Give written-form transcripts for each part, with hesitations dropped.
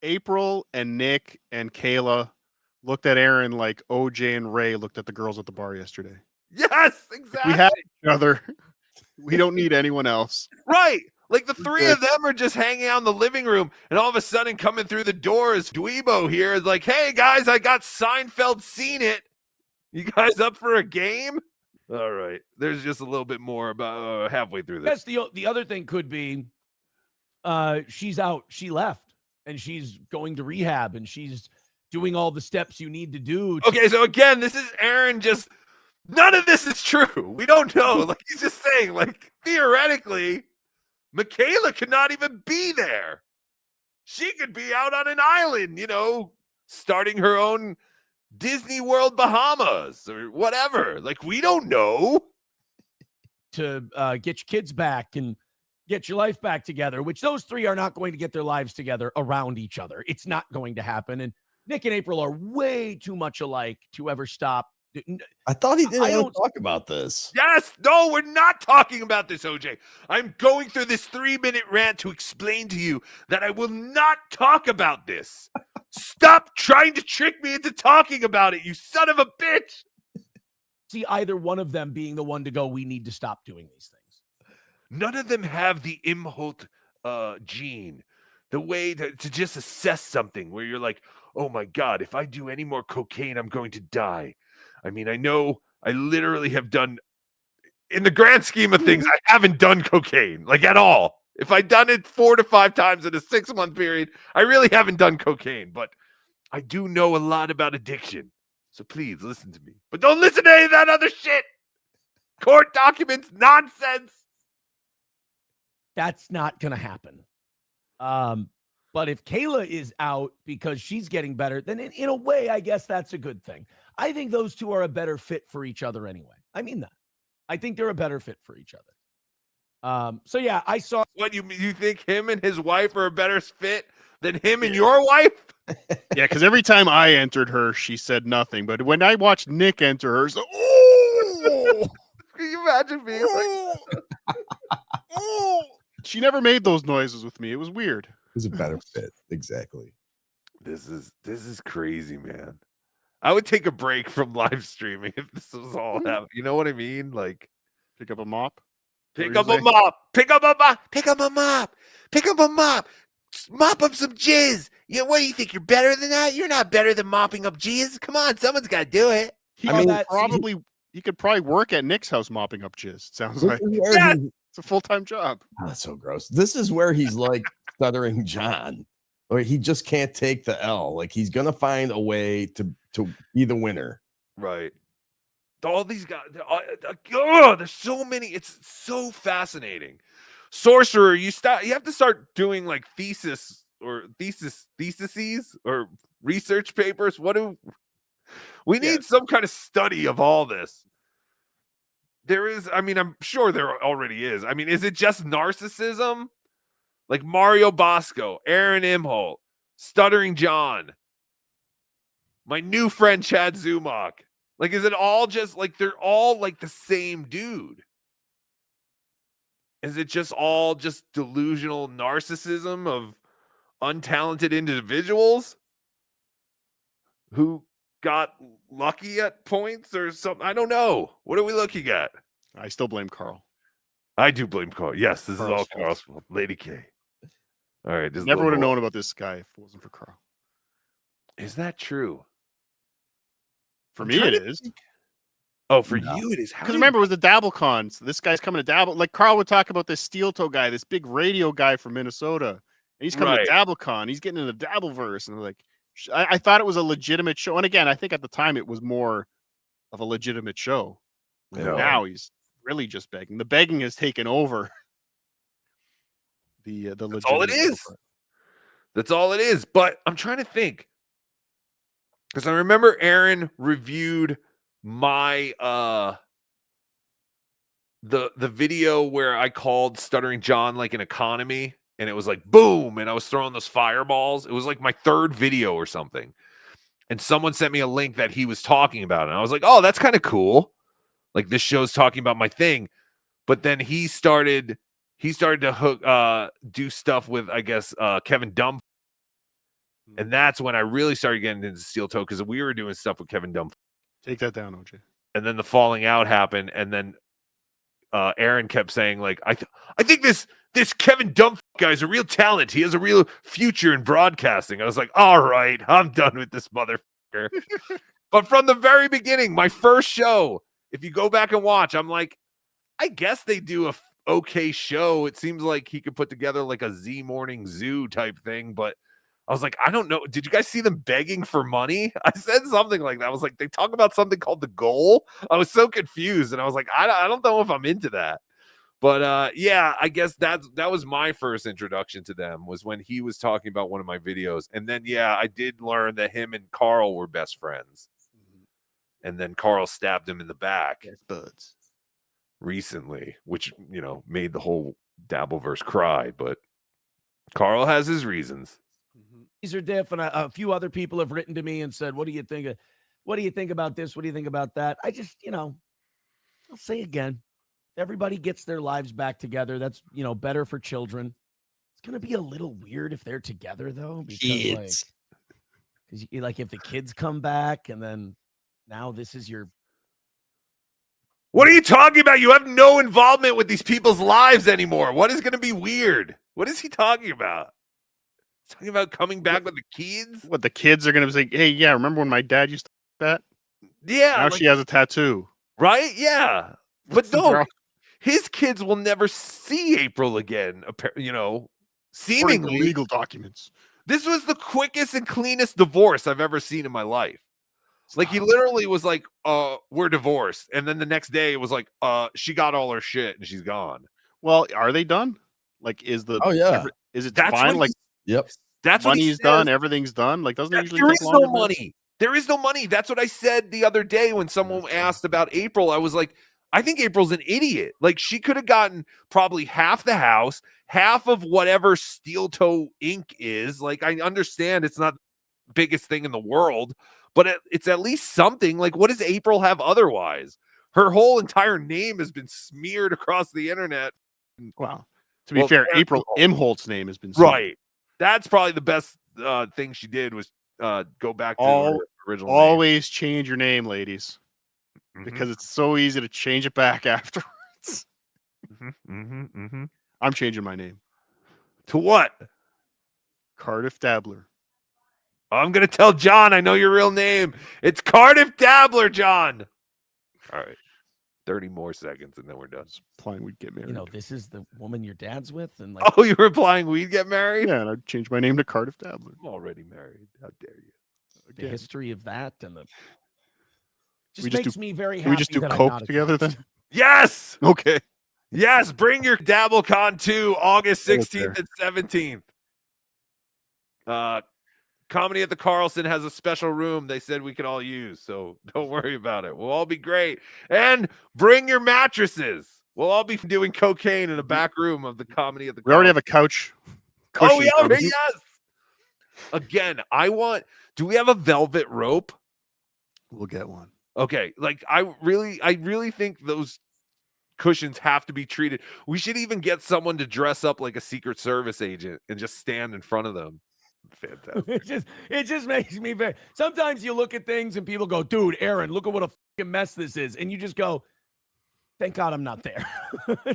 April and Nick and Kayla looked at Aaron like OJ and Ray looked at the girls at the bar yesterday. Yes, Like, we have exactly. each other. We don't need anyone else. Right. Like the We're three good. of them are just hanging out in the living room, and all of a sudden coming through the door is Dweebo here. Is like, hey guys, I got Seinfeld seen it. You guys up for a game? All right. There's just a little bit more about halfway through this. Yes, the other thing could be she's out. She left, and she's going to rehab, and she's doing all the steps you need to do. Okay, so again, this is Aaron just none of this is true. We don't know. Like he's just saying, like, theoretically, Michaela could not even be there. She could be out on an island, starting her own Disney World Bahamas or whatever. Like, we don't know. To get your kids back and get your life back together, which those three are not going to get their lives together around each other. It's not going to happen. And Nick and April are way too much alike to ever stop. I thought he didn't want to talk about this. Yes. No, we're not talking about this, OJ. I'm going through this 3-minute rant to explain to you that I will not talk about this. Stop trying to trick me into talking about it, you son of a bitch. See either one of them being the one to go, we need to stop doing these things. None of them have the Imholte gene, the way to just assess something where you're like, oh my God, if I do any more cocaine, I'm going to die. I mean, I know I literally have done, in the grand scheme of things, I haven't done cocaine, like at all. If I'd done it 4 to 5 times in a 6-month period, I really haven't done cocaine, but I do know a lot about addiction. So please listen to me. But don't listen to any of that other shit. Court documents, nonsense. That's not going to happen. But if Kayla is out because she's getting better, then in a way, I guess that's a good thing. I think those two are a better fit for each other anyway. I mean that. I think they're a better fit for each other. So yeah, I saw. What, you think him and his wife are a better fit than him and your wife? Yeah, because every time I entered her, she said nothing. But when I watched Nick enter her, it's like, oh! Can you imagine being like, oh! She never made those noises with me. It was weird. It was a better fit. Exactly. This is crazy, man. I would take a break from live streaming if this was all happening. You know what I mean? Like, pick up a mop. Pick up a mop. Pick up a mop. Pick up a mop. Pick up a mop. Mop up some jizz. Yeah, what do you think? You're better than that? You're not better than mopping up jizz. Come on, someone's got to do it. He could probably work at Nick's house mopping up jizz. It sounds like it's a full-time job. Oh, that's so gross. This is where he's like Stuttering John, or he just can't take the L. Like he's gonna find a way to be the winner. Right. All these guys. There's so many. It's so fascinating. Sorcerer, you have to start doing like theses or research papers. We need some kind of study of all this. There is, I mean, I'm sure there already is. I mean, is it just narcissism? Like Mario Bosco, Aaron Imholte, Stuttering John, my new friend Chad Zumach. Like, is it all just like they're all like the same dude? Is it just all just delusional narcissism of untalented individuals who got lucky at points or something? I don't know. What are we looking at? I still blame Carl. I do blame Carl. Yes, this is all Carl's fault. Lady K. All right. Never would have known about this guy if it wasn't for Carl. Is that true? For me, it is. Oh, for you, it is. Because remember, it was the DabbleCon. So this guy's coming to Dabble. Like Carl would talk about this steel toe guy, this big radio guy from Minnesota. And he's coming to DabbleCon. He's getting into Dabbleverse. And like, I thought it was a legitimate show. And again, I think at the time it was more of a legitimate show. Yeah. Now he's really just begging. The begging has taken over. The That's all it is. That's all it is. But I'm trying to think. Because I remember Aaron reviewed my the video where I called Stuttering John like an economy, and it was like boom, and I was throwing those fireballs. It was like my 3rd video or something. And someone sent me a link that he was talking about it. And I was like, oh, that's kind of cool. Like this show's talking about my thing. But then he started to hook do stuff with, I guess, Kevin Dumb. And that's when I really started getting into steel toe because we were doing stuff with Kevin Dunn. Take that down, OJ. And then the falling out happened, and then Aaron kept saying, like, I think this Kevin Dunn guy is a real talent. He has a real future in broadcasting. I was like, all right, I'm done with this motherfucker. But from the very beginning, my first show, if you go back and watch, I'm like, I guess they do a okay show. It seems like he could put together like a Z Morning Zoo type thing, but I was like, I don't know. Did you guys see them begging for money? I said something like that. I was like, they talk about something called The Goal. I was so confused, and I was like, I don't know if I'm into that. But yeah, I guess that was my first introduction to them, was when he was talking about one of my videos. And then, yeah, I did learn that him and Carl were best friends. And then Carl stabbed him in the back buds recently, which, you know, made the whole Dabbleverse cry. But Carl has his reasons. These are different. A few other people have written to me and said, what do you think about this? What do you think about that? I just, you know, I'll say again, everybody gets their lives back together. That's, you know, better for children. It's going to be a little weird if they're together, though, because like if the kids come back and then now this is your. What are you talking about? You have no involvement with these people's lives anymore. What is going to be weird? What is he talking about? He's talking about coming back with the kids? What, the kids are going to say, hey, yeah, remember when my dad used to do that? Yeah. Now she has a tattoo. Right? Yeah. What's But no, his kids will never see April again, you know, seemingly. Legal documents. This was the quickest and cleanest divorce I've ever seen in my life. Like, he literally was like, we're divorced. And then the next day it was like, she got all her shit and she's gone. Well, are they done? Like, is the is it fine? Like, yep. That's what money's done, everything's done. Like, doesn't it usually take longer? There is no money. There is no money. That's what I said the other day when someone asked about April. I was like, I think April's an idiot. Like, she could have gotten probably half the house, half of whatever Steel Toe Inc. is. Like, I understand it's not the biggest thing in the world, but it's at least something. Like, what does April have otherwise? Her whole entire name has been smeared across the internet. Wow. To be fair, April Imholte's name has been right. That's probably the best thing she did was go back to her original always name. Change your name, ladies. Because it's so easy to change it back afterwards. I'm changing my name. To what? Cardiff Dabbler. I'm going to tell John I know your real name. It's Cardiff Dabbler, John. All right. 30 more seconds and then we're done. Implying we'd get married. You know, this is the woman your dad's with. And like, oh, you were implying we'd get married? Yeah, and I'd change my name to Cardiff Dabbler. I'm already married. How dare you? The history of that and the just makes me very happy. Can we just do coke together then? Yes. Okay. Yes. Bring your DabbleCon 2 August 16th and 17th. Comedy at the Carlson has a special room they said we could all use, so don't worry about it. We'll all be great. And bring your mattresses. We'll all be doing cocaine in a back room of the Comedy at the Carlson. We already have a couch. Oh, we already, yes. Again, do we have a velvet rope? We'll get one. Okay, like I really think those cushions have to be treated. We should even get someone to dress up like a Secret Service agent and just stand in front of them. Fantastic. it just makes me very. Sometimes you look at things and people go, "Dude, Aaron, look at what a fucking mess this is," and you just go, "Thank God I'm not there."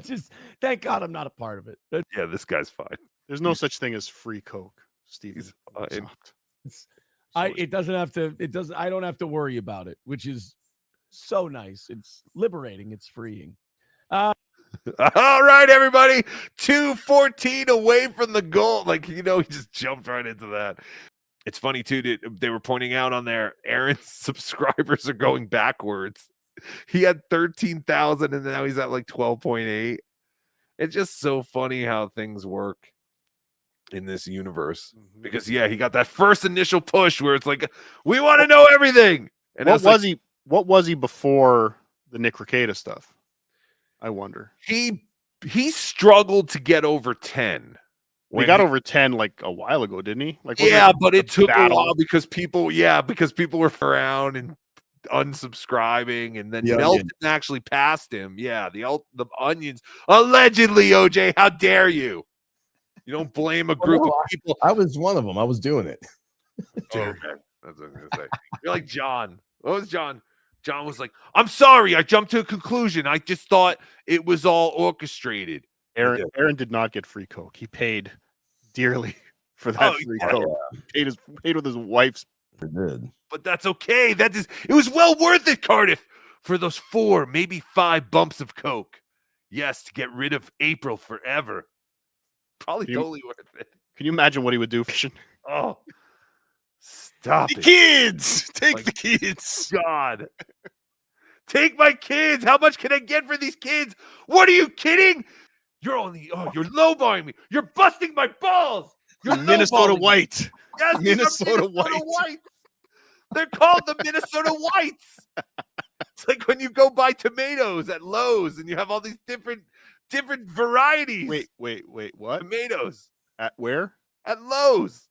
Just thank God I'm not a part of it. Yeah, this guy's fine. There's no such thing as free coke, Steve. It doesn't have to. It doesn't. I don't have to worry about it, which is so nice. It's liberating. It's freeing. All right, everybody. 2:14 away from the goal. Like, you know, he just jumped right into that. It's funny, too. They were pointing out on there, Aaron's subscribers are going backwards. He had 13,000 and now he's at like 12.8. It's just so funny how things work in this universe. Because, yeah, he got that first initial push where it's like, we want to know everything. And what was he before the Nick Rekieta stuff? I wonder. He struggled to get over 10. We got over 10 like a while ago, didn't he? Like, yeah, but it took a while because people were around and unsubscribing, and then Melton actually passed him. Yeah, the Onions allegedly. OJ, how dare you? You don't blame a group of people. I was one of them. I was doing it. Oh, okay. That's what I was gonna say. You're like John. What was John? John was like, I'm sorry, I jumped to a conclusion. I just thought it was all orchestrated. Aaron did not get free coke. He paid dearly for that free coke. He paid with his wife's. It did. But that's okay. It was well worth it, Cardiff, for those 4, maybe 5 bumps of coke. Yes, to get rid of April forever. Probably totally worth it. Can you imagine what he would do for Oh, stop the it. kids? Take the kids. God. Take my kids. How much can I get for these kids? What are you kidding? You're lowballing me. You're busting my balls. You're Minnesota lowballing me. White. Yes, Minnesota Whites. They're called the Minnesota Whites. It's like when you go buy tomatoes at Lowe's and you have all these different varieties. Wait, what? Tomatoes At where? at Lowe's.